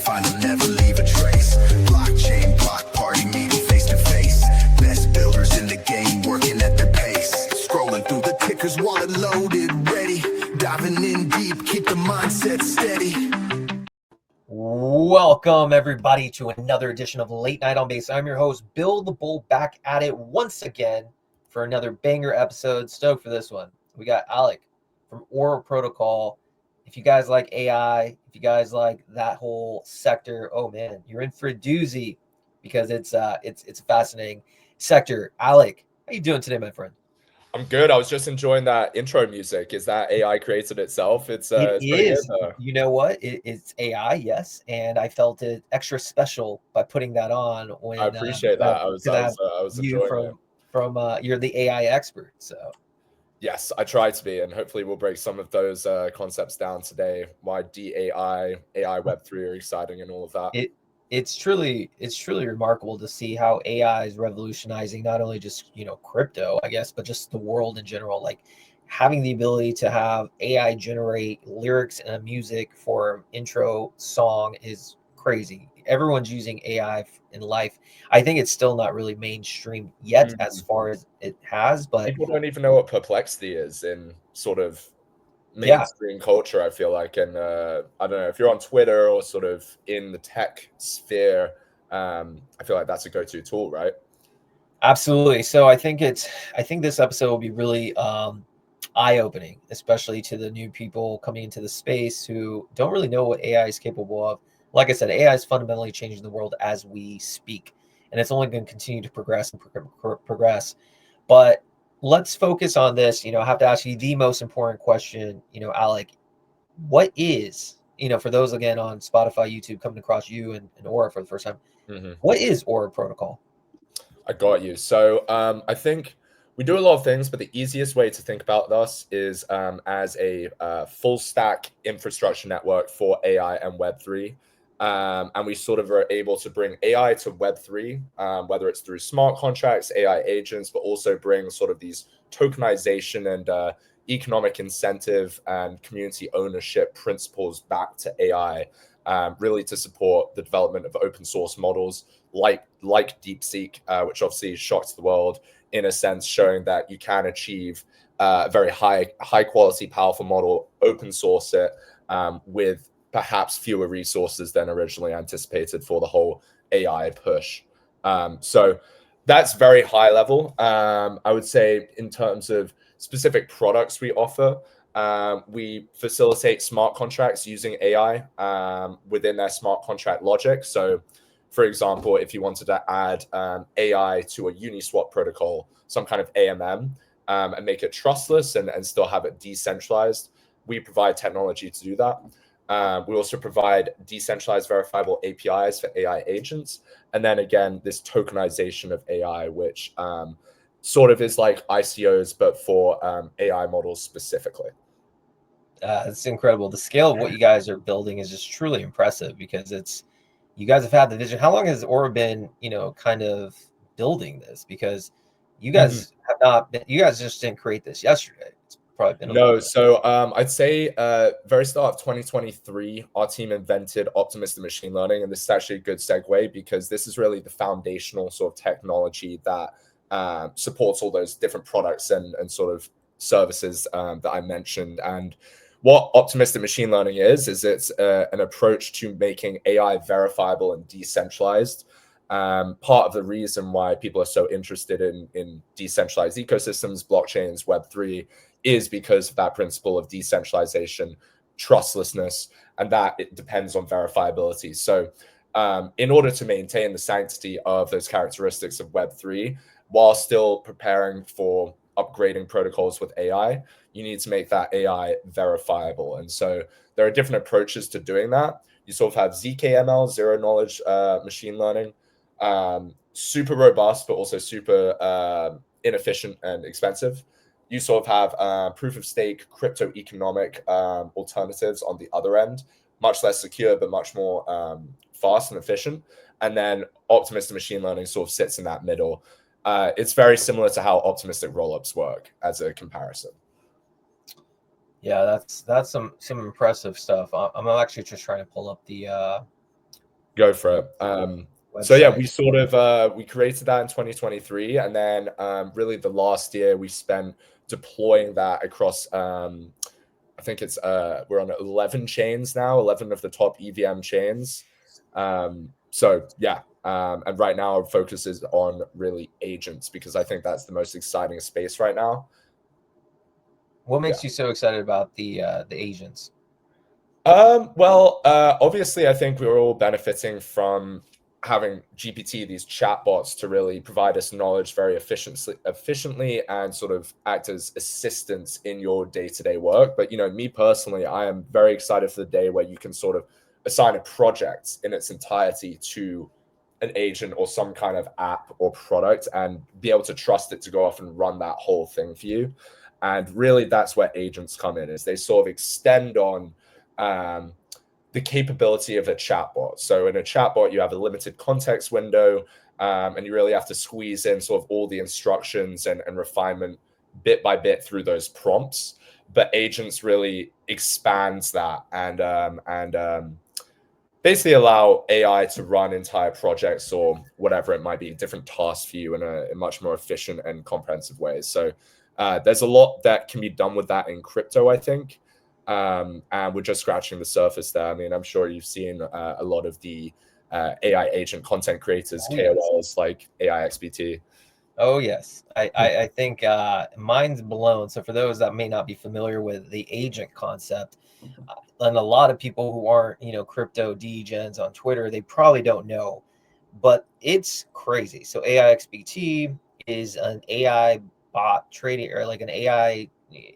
find them never leave a trace. Blockchain, block party, meeting face to face. Best builders in the game, working at their pace. Scrolling through the tickers, wallet loaded, ready. Diving in deep, keep the mindset steady. Welcome everybody to another edition of Late Night on Base. I'm your host, Bill the Bull, back at it once again for another banger episode. Stoked for this one. We got Alec from Ora Protocol. If you guys like AI, if you guys like that whole sector, oh man, you're in for a doozy because it's a fascinating sector. Alec, how you doing today, my friend? I'm good. I was just enjoying that intro music. Is that AI created itself? It's pretty good, though. You know what? It's AI, yes, and I felt it extra special by putting that on when I appreciate that. I was you enjoying it. From you're the AI expert, so yes, I try to be, and hopefully we'll break some of those concepts down today. Why DAI, AI Web3 are exciting, and all of that. It's truly remarkable to see how AI is revolutionizing not only just crypto, I guess, but just the world in general. Like having the ability to have AI generate lyrics and music for intro song is crazy. Everyone's using AI in life. I think it's still not really mainstream yet as far as it has, but people don't even know what perplexity is in sort of mainstream culture, I feel like. And I don't know if you're on Twitter or sort of in the tech sphere, I feel like that's a go-to tool, right? Absolutely. So I think this episode will be really eye-opening, especially to the new people coming into the space who don't really know what AI is capable of. Like I said, AI is fundamentally changing the world as we speak, and it's only going to continue to progress and progress. But let's focus on this. I have to ask you the most important question, Alec. What is, for those again on Spotify, YouTube, coming across you and Aura for the first time, what is Ora Protocol? I got you. So I think we do a lot of things, but the easiest way to think about us is as a full stack infrastructure network for AI and Web3. And we sort of are able to bring AI to Web3, whether it's through smart contracts, AI agents, but also bring sort of these tokenization and economic incentive and community ownership principles back to AI, really to support the development of open source models like DeepSeek, which obviously shocked the world in a sense, showing that you can achieve a very high quality, powerful model, open source it with perhaps fewer resources than originally anticipated for the whole AI push. So that's very high level. I would say in terms of specific products we offer, we facilitate smart contracts using AI within their smart contract logic. So for example, if you wanted to add AI to a Uniswap protocol, some kind of AMM, and make it trustless and still have it decentralized, we provide technology to do that. We also provide decentralized verifiable APIs for AI agents. And then again, this tokenization of AI, which sort of is like ICOs, but for AI models specifically. It's incredible. The scale of what you guys are building is just truly impressive because you guys have had the vision. How long has Ora been, kind of building this? Because you guys have not been, you guys just didn't create this yesterday. It's probably been a little bit. So I'd say very start of 2023, our team invented optimistic machine learning. And this is actually a good segue because this is really the foundational sort of technology that supports all those different products and sort of services that I mentioned. And what optimistic machine learning is it's an approach to making AI verifiable and decentralized. Part of the reason why people are so interested in decentralized ecosystems, blockchains, Web3, is because of that principle of decentralization, trustlessness, and that it depends on verifiability. So in order to maintain the sanctity of those characteristics of Web3, while still preparing for upgrading protocols with AI, you need to make that AI verifiable. And so there are different approaches to doing that. You sort of have ZKML, zero knowledge machine learning, super robust, but also super inefficient and expensive. You sort of have proof of stake, crypto economic alternatives on the other end, much less secure, but much more fast and efficient. And then optimistic machine learning sort of sits in that middle. It's very similar to how optimistic rollups work as a comparison. Yeah, that's some impressive stuff. I'm actually just trying to pull up the Go for it. So yeah, website? we sort of we created that in 2023, and then really the last year we spent deploying that across. I think it's we're on 11 chains now, 11 of the top EVM chains. So yeah, and right now our focus is on really agents because I think that's the most exciting space right now. What Yeah. makes you so excited about the agents? Well, obviously, I think we're all benefiting from having GPT, these chatbots, to really provide us knowledge very efficiently, and sort of act as assistants in your day-to-day work. But me personally, I am very excited for the day where you can sort of assign a project in its entirety to an agent or some kind of app or product, and be able to trust it to go off and run that whole thing for you. And really, that's where agents come in, is they sort of extend on the capability of a chatbot. So in a chatbot, you have a limited context window, and you really have to squeeze in sort of all the instructions and refinement bit by bit through those prompts. But agents really expands that, and basically allow AI to run entire projects or whatever it might be, different tasks for you in a much more efficient and comprehensive way. So there's a lot that can be done with that in crypto, I think. And we're just scratching the surface there. I mean, I'm sure you've seen a lot of the AI agent content creators, Oh, yes. KOLs like AIXBT. Oh yes, I think mine's blown. So for those that may not be familiar with the agent concept, and a lot of people who aren't crypto degens on Twitter, they probably don't know, but it's crazy. So AIXBT is an AI bot trading, or like an AI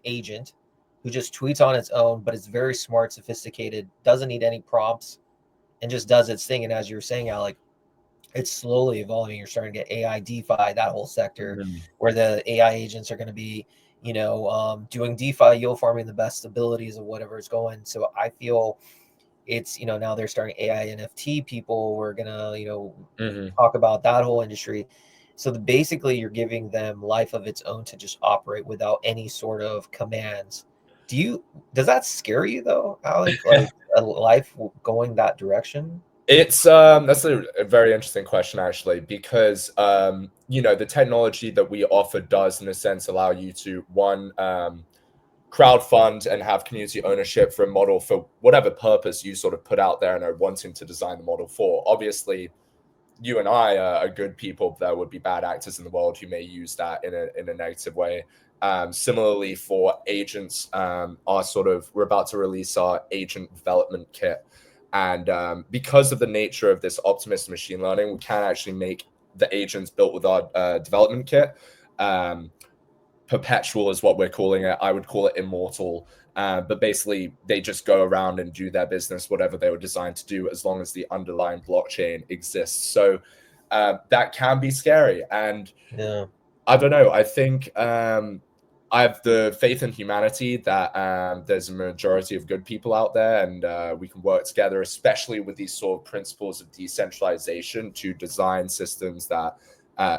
agent who just tweets on its own, but it's very smart, sophisticated, doesn't need any prompts, and just does its thing. And as you were saying, Alec, it's slowly evolving. You're starting to get AI DeFi, that whole sector, Mhm. where the AI agents are going to be, doing DeFi yield farming, the best abilities of whatever is going. So I feel it's, now they're starting AI NFT people. We're gonna, Mhm. talk about that whole industry. So basically, you're giving them life of its own to just operate without any sort of commands. Does that scare you though, Alec? Like a life going that direction? It's that's a very interesting question actually, because the technology that we offer does in a sense allow you to one crowdfund and have community ownership for a model for whatever purpose you sort of put out there and are wanting to design the model for. Obviously, you and I are good people. There would be bad actors in the world who may use that in a negative way. Similarly, for agents, we're about to release our agent development kit, and because of the nature of this optimist machine learning, we can actually make the agents built with our development kit. Perpetual is what we're calling it. I would call it immortal. But basically, they just go around and do their business, whatever they were designed to do, as long as the underlying blockchain exists. So that can be scary. And Yeah. I don't know. I think I have the faith in humanity that there's a majority of good people out there, and we can work together, especially with these sort of principles of decentralization, to design systems that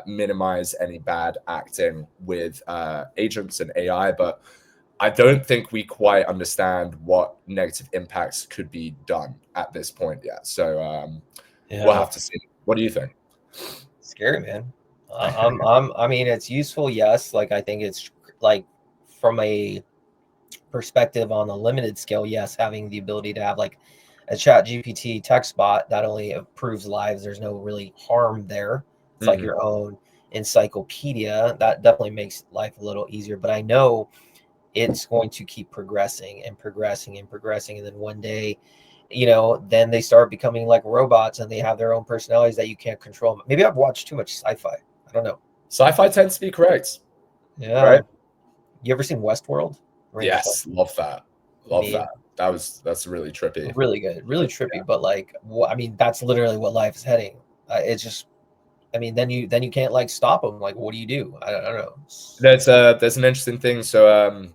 minimize any bad acting with agents and AI. But I don't think we quite understand what negative impacts could be done at this point yet. So we'll Yeah. have to see. What do you think? Scary, man. I mean, it's useful, yes. Like, I think it's like from a perspective on a limited scale, yes, having the ability to have like a chat GPT text bot that only improves lives. There's no really harm there. It's like Mhm. your own encyclopedia. That definitely makes life a little easier. But I know it's going to keep progressing and progressing and progressing. And then one day, then they start becoming like robots and they have their own personalities that you can't control. Maybe I've watched too much sci-fi. I don't know. Sci-fi tends to be correct, Yeah. right? You ever seen Westworld? Random Yes, question. love that. Love Me, that. That's really trippy. really good, really trippy. But like, I mean, that's literally what life is heading. It's just, I mean, then you can't like stop them. Like, what do you do? I don't know. There's an interesting thing. So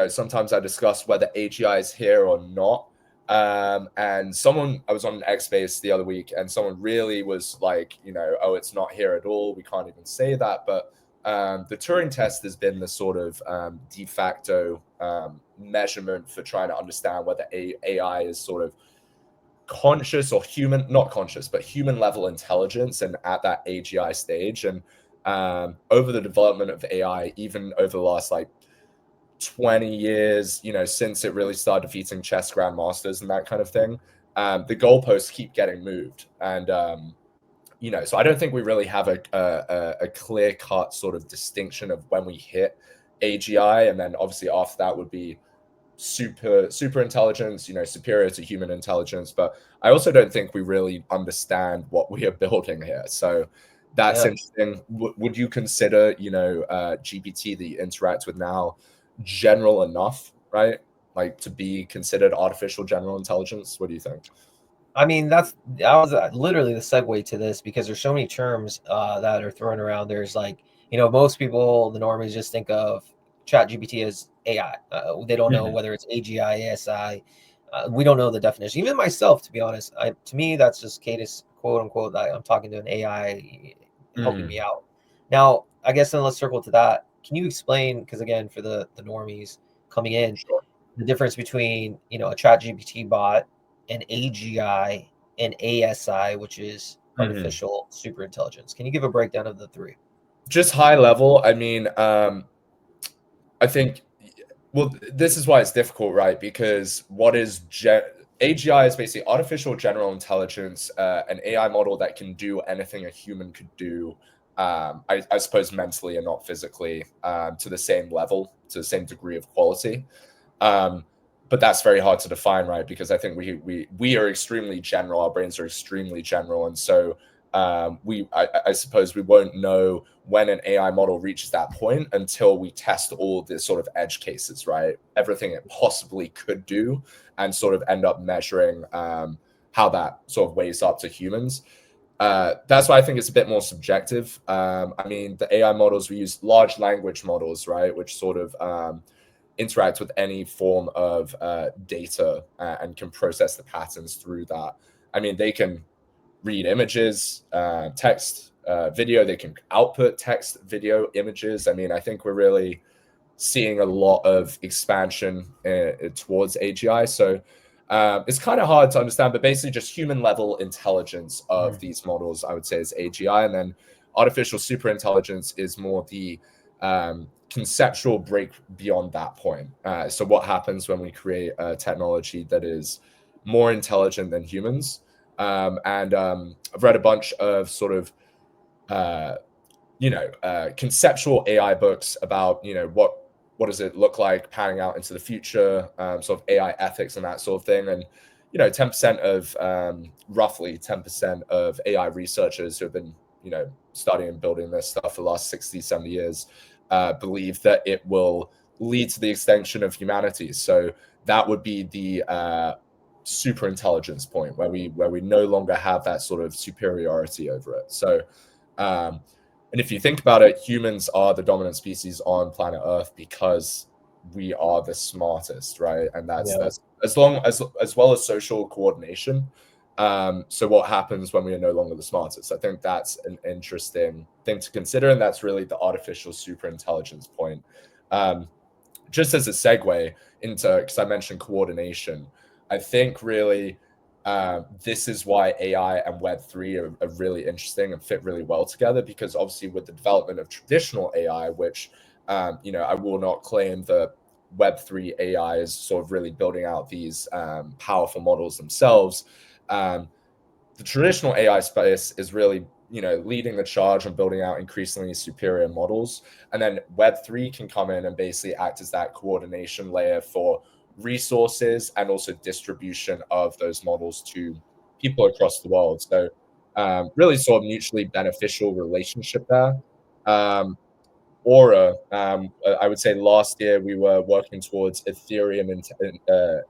sometimes I discuss whether AGI is here or not. And I was on an X Space the other week, and someone really was like, oh, it's not here at all. We can't even say that. But the Turing test has been the sort of de facto measurement for trying to understand whether AI is sort of conscious or human, not conscious, but human level intelligence and at that AGI stage. And over the development of AI, even over the last like 20 years, since it really started defeating chess grandmasters and that kind of thing, the goalposts keep getting moved. And, so I don't think we really have a clear cut sort of distinction of when we hit AGI. And then obviously after that would be super intelligence, superior to human intelligence. But I also don't think we really understand what we are building here. So that's Yeah. interesting. Would you consider, GPT that you interact with now general enough, right? Like to be considered artificial general intelligence? What do you think? I mean, that was literally the segue to this, because there's so many terms that are thrown around. There's like, most people, the normies, just think of ChatGPT as AI. They don't know whether it's AGI, ASI. We don't know the definition. Even myself, to be honest, to me, that's just Cadis, quote unquote, I'm talking to an AI helping me out. Now, I guess then let's circle to that. Can you explain, because again, for the normies coming in, Sure. the difference between, a ChatGPT bot, an AGI, and ASI, which is artificial super intelligence? Can you give a breakdown of the three? Just high level. I mean, I think, well, this is why it's difficult, right? Because what is AGI is basically artificial general intelligence, an AI model that can do anything a human could do. I suppose mentally and not physically, to the same level, to the same degree of quality. But that's very hard to define, right? Because I think we are extremely general. Our brains are extremely general, and so I suppose we won't know when an AI model reaches that point until we test all the sort of edge cases, right? Everything it possibly could do, and sort of end up measuring how that sort of weighs up to humans. That's why I think it's a bit more subjective. I mean, the AI models, we use large language models, right, which sort of interact with any form of data and can process the patterns through that. I mean, they can read images, text, video. They can output text, video, images. I mean, I think we're really seeing a lot of expansion towards AGI. So it's kind of hard to understand, but basically just human level intelligence of these models, I would say, is AGI. And then artificial super intelligence is more the conceptual break beyond that point. So what happens when we create a technology that is more intelligent than humans? And I've read a bunch of sort of conceptual AI books about what does it look like panning out into the future, sort of AI ethics and that sort of thing. And 10% of roughly 10% of AI researchers who have been studying and building this stuff for the last 60, 70 years believe that it will lead to the extinction of humanity. So that would be the super intelligence point where we no longer have that sort of superiority over it. So and if you think about it, humans are the dominant species on planet Earth because we are the smartest, right? And that's as well as social coordination. So what happens when we are no longer the smartest? I think that's an interesting thing to consider, and that's really the artificial super intelligence point. Just as a segue into, because I mentioned coordination, I think really this is why AI and Web3 are really interesting and fit really well together, because obviously with the development of traditional AI, which, I will not claim that Web3 AI is sort of really building out these powerful models themselves. The traditional AI space is really leading the charge on building out increasingly superior models. And then Web3 can come in and basically act as that coordination layer for resources and also distribution of those models to people across the world. So really sort of mutually beneficial relationship there. Ora, I would say last year we were working towards Ethereum and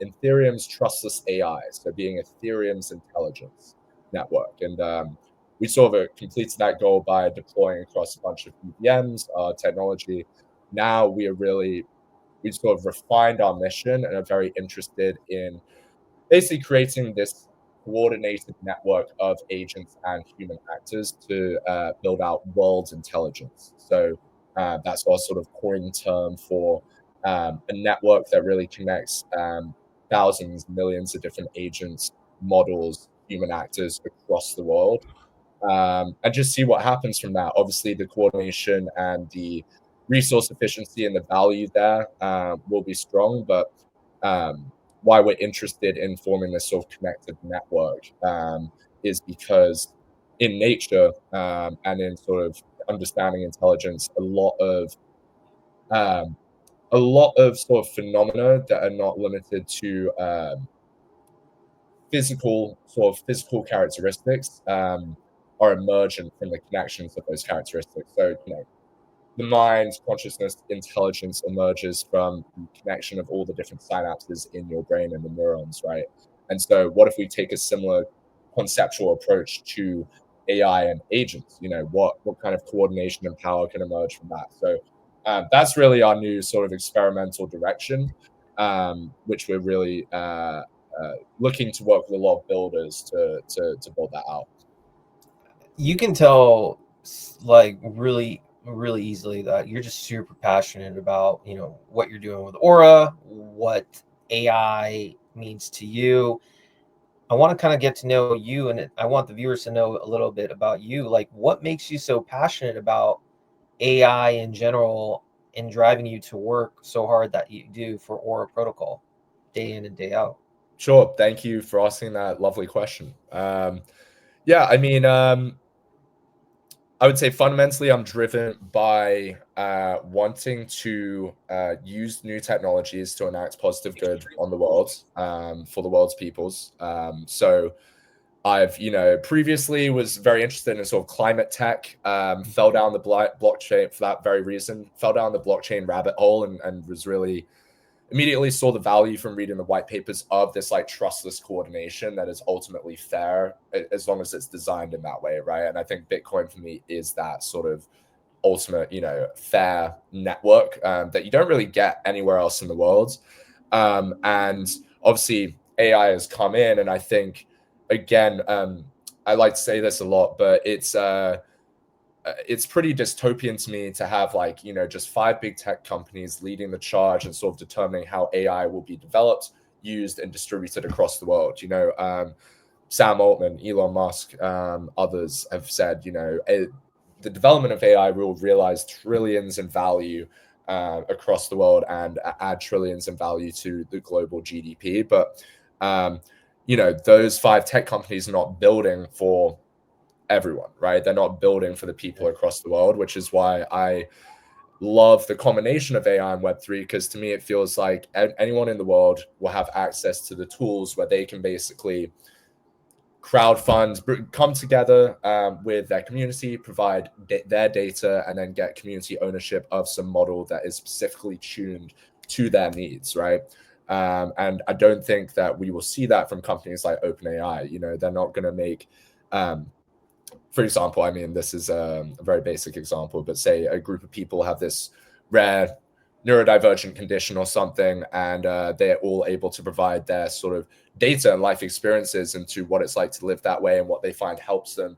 Ethereum's trustless AI, so being Ethereum's intelligence network. And we sort of completed that goal by deploying across a bunch of VMs, technology. Now we sort of refined our mission and are very interested in basically creating this coordinated network of agents and human actors to build out world intelligence. So that's our sort of coin term for a network that really connects thousands, millions of different agents models, human actors across the world, and just see what happens from that. Obviously, the coordination and the resource efficiency and the value there will be strong, but why we're interested in forming this sort of connected network is because in nature and in sort of understanding intelligence, um, a lot of sort of phenomena that are not limited to physical characteristics are emergent from the connections of those characteristics. So, the mind, consciousness, intelligence emerges from the connection of all the different synapses in your brain and the neurons, right? And so, what if we take a similar conceptual approach to AI and agents? What kind of coordination and power can emerge from that? So, that's really our new sort of experimental direction, which we're really looking to work with a lot of builders to build that out. You can tell like really easily that you're just super passionate about what you're doing with Ora, what AI means to you. I want to kind of get to know you, and I want the viewers to know a little bit about you. Like, what makes you so passionate about AI in general and driving you to work so hard that you do for Ora Protocol day in and day out? Sure. Thank you for asking that lovely question. Yeah, I mean, I would say fundamentally, I'm driven by wanting to use new technologies to enact positive good on the world for the world's peoples. So I've, previously was very interested in sort of climate tech, fell down the blockchain for that very reason, fell down the blockchain rabbit hole and was really immediately saw the value from reading the white papers of this like trustless coordination that is ultimately fair as long as it's designed in that way, right? And I think Bitcoin for me is that sort of ultimate, fair network that you don't really get anywhere else in the world. And obviously AI has come in, and I think again, I like to say this a lot, but it's pretty dystopian to me to have just 5 big tech companies leading the charge and sort of determining how AI will be developed, used, and distributed across the world. Sam Altman, Elon Musk, others have said, the development of AI will realize trillions in value across the world and add trillions in value to the global GDP. But those 5 tech companies are not building for everyone, right? They're not building for the people across the world, which is why I love the combination of AI and Web3, because to me, it feels like anyone in the world will have access to the tools where they can basically crowdfund, come together with their community, provide their data, and then get community ownership of some model that is specifically tuned to their needs, right? And I don't think that we will see that from companies like OpenAI. They're not going to make for example, I mean, this is a very basic example, but say a group of people have this rare neurodivergent condition or something, and they're all able to provide their sort of data and life experiences into what it's like to live that way and what they find helps them,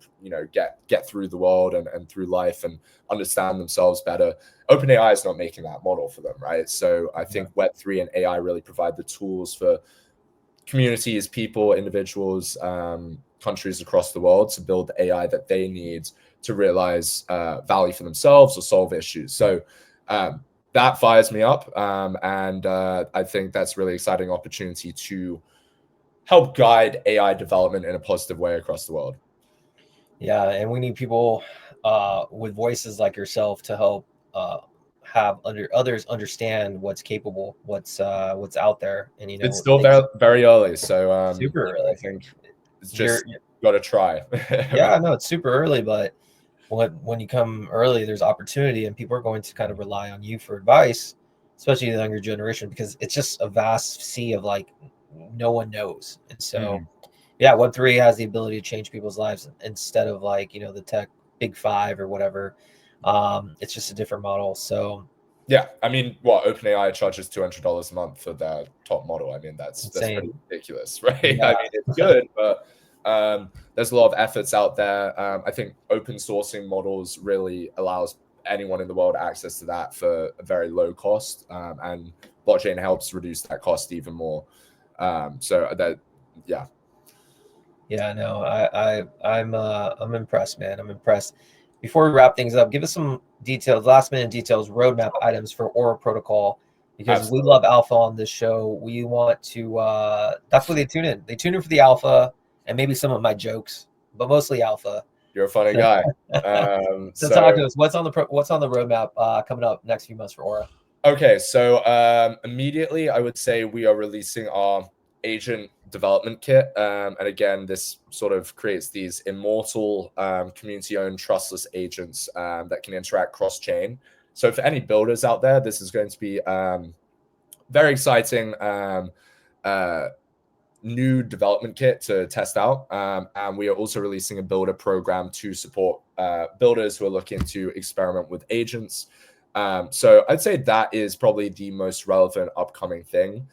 get through the world and through life and understand themselves better. OpenAI is not making that model for them, right? So I think Web3 and AI really provide the tools for communities, people, individuals, countries across the world to build the AI that they need to realize value for themselves or solve issues. So that fires me up. And I think that's a really exciting opportunity to help guide AI development in a positive way across the world. Yeah, and we need people with voices like yourself to help have others understand what's capable, what's out there, and it's still very, very early, so super early. I think it's just got to try. Yeah, no, it's super early, but when you come early, there's opportunity, and people are going to kind of rely on you for advice, especially the younger generation, because it's just a vast sea of no one knows, and so. Yeah, Web3 has the ability to change people's lives instead of the tech big 5 or whatever. It's just a different model. So yeah, I mean, OpenAI charges $200 a month for their top model. I mean, that's pretty ridiculous, right? Yeah. I mean, it's good, but there's a lot of efforts out there. I think open sourcing models really allows anyone in the world access to that for a very low cost, and blockchain helps reduce that cost even more. So that, yeah. Yeah, no, I'm impressed, man. I'm impressed. Before we wrap things up, give us some details, last minute details, roadmap items for Aura Protocol, because we Absolutely. love alpha on this show. We want to that's where they tune in. They tune in for the alpha and maybe some of my jokes, but mostly alpha. You're a funny guy. So talk So to us. What's on the roadmap coming up next few months for Aura? okay, so immediately I would say we are releasing our agent development kit. And again, this sort of creates these immortal community-owned trustless agents that can interact cross-chain. So for any builders out there, this is going to be very exciting new development kit to test out. And we are also releasing a builder program to support builders who are looking to experiment with agents. So I'd say that is probably the most relevant upcoming thing.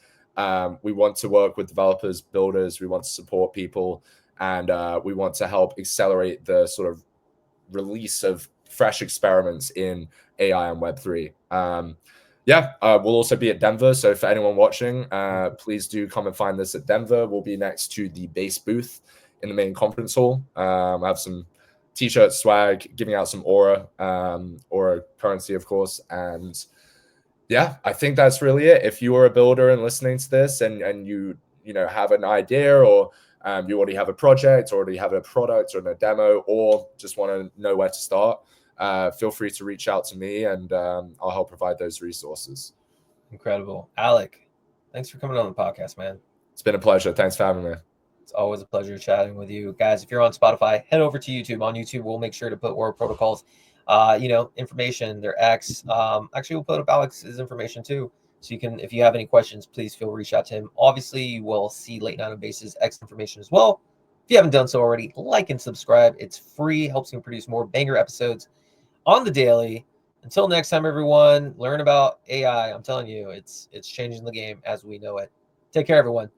We want to work with developers, builders, we want to support people, and we want to help accelerate the sort of release of fresh experiments in AI and Web3. We'll also be at Denver. So for anyone watching, please do come and find us at Denver. We'll be next to the base booth in the main conference hall. I have some t-shirt swag, giving out some Aura, Aura currency, of course. And yeah, I think that's really it. If you are a builder and listening to this and you have an idea, or you already have a project, or already have a product or a demo, or just want to know where to start, feel free to reach out to me, and I'll help provide those resources. Incredible. Alec, thanks for coming on the podcast, man. It's been a pleasure. Thanks for having me. It's always a pleasure chatting with you guys. If you're on Spotify, head over to YouTube. On YouTube, we'll make sure to put Aura Protocols, information, their X. Actually, we'll put up Alex's information too. So you can, if you have any questions, please feel reach out to him. Obviously, you will see Late Night on Base's X information as well. If you haven't done so already, like and subscribe. It's free, helps you produce more banger episodes on the daily. Until next time, everyone, learn about AI. I'm telling you, it's changing the game as we know it. Take care, everyone.